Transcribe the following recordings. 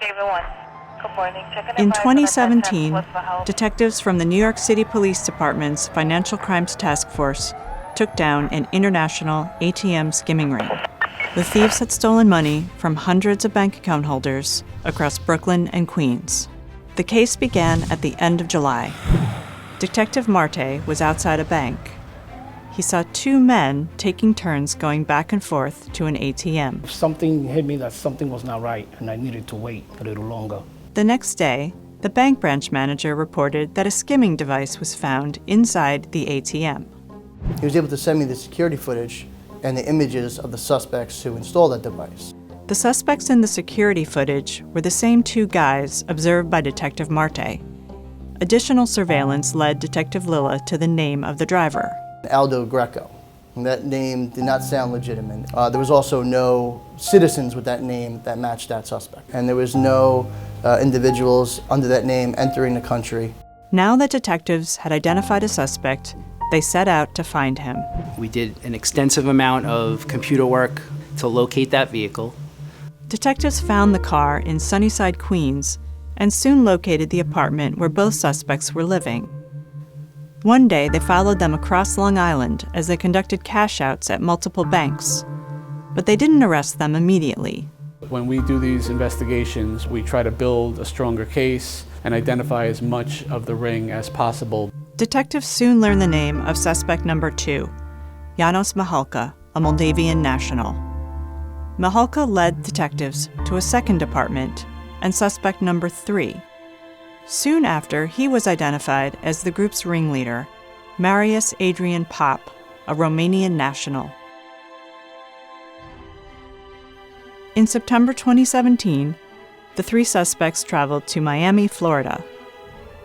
David 1. Good morning. In 2017, detectives from the New York City Police Department's Financial Crimes Task Force took down an international ATM skimming ring. The thieves had stolen money from hundreds of bank account holders across Brooklyn and Queens. The case began at the end of July. Detective Marte was outside a bank. He saw two men taking turns going back and forth to an ATM. Something hit me that something was not right, and I needed to wait a little longer. The next day, the bank branch manager reported that a skimming device was found inside the ATM. He was able to send me the security footage and the images of the suspects who installed that device. The suspects in the security footage were the same two guys observed by Detective Marte. Additional surveillance led Detective Lilla to the name of the driver. Aldo Greco. And that name did not sound legitimate. There was also no citizens with that name that matched that suspect. And there was no individuals under that name entering the country. Now that detectives had identified a suspect, they set out to find him. We did an extensive amount of computer work to locate that vehicle. Detectives found the car in Sunnyside, Queens, and soon located the apartment where both suspects were living. One day, they followed them across Long Island as they conducted cash-outs at multiple banks. But they didn't arrest them immediately. When we do these investigations, we try to build a stronger case and identify as much of the ring as possible. Detectives soon learned the name of suspect number 2, Janos Mihalka, a Moldavian national. Mihalka led detectives to a second apartment and suspect number 3. Soon after, he was identified as the group's ringleader, Marius Adrian Pop, a Romanian national. In September 2017, the 3 suspects traveled to Miami, Florida.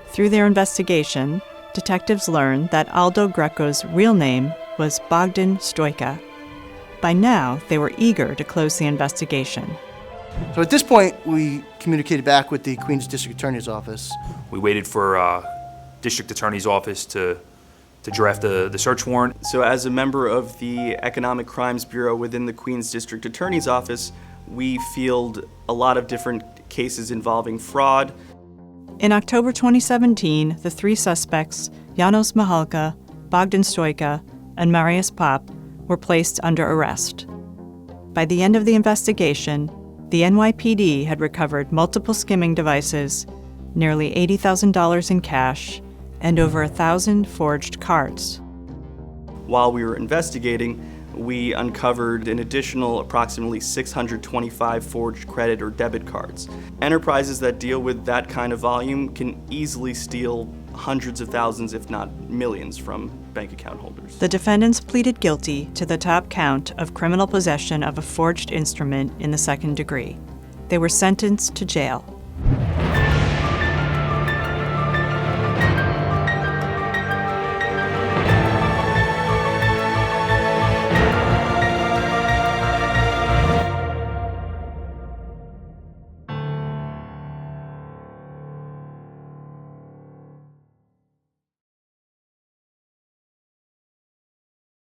Through their investigation, detectives learned that Aldo Greco's real name was Bogdan Stoica. By now, they were eager to close the investigation. So at this point, we communicated back with the Queens District Attorney's Office. We waited for District Attorney's Office to draft the search warrant. So as a member of the Economic Crimes Bureau within the Queens District Attorney's Office, we field a lot of different cases involving fraud. In October 2017, the 3 suspects, Janos Mihalka, Bogdan Stoica, and Marius Pop, were placed under arrest. By the end of the investigation, the NYPD had recovered multiple skimming devices, nearly $80,000 in cash, and over 1,000 forged cards. While we were investigating, we uncovered an additional approximately 625 forged credit or debit cards. Enterprises that deal with that kind of volume can easily steal hundreds of thousands, if not millions, from bank account holders. The defendants pleaded guilty to the top count of criminal possession of a forged instrument in the second degree. They were sentenced to jail.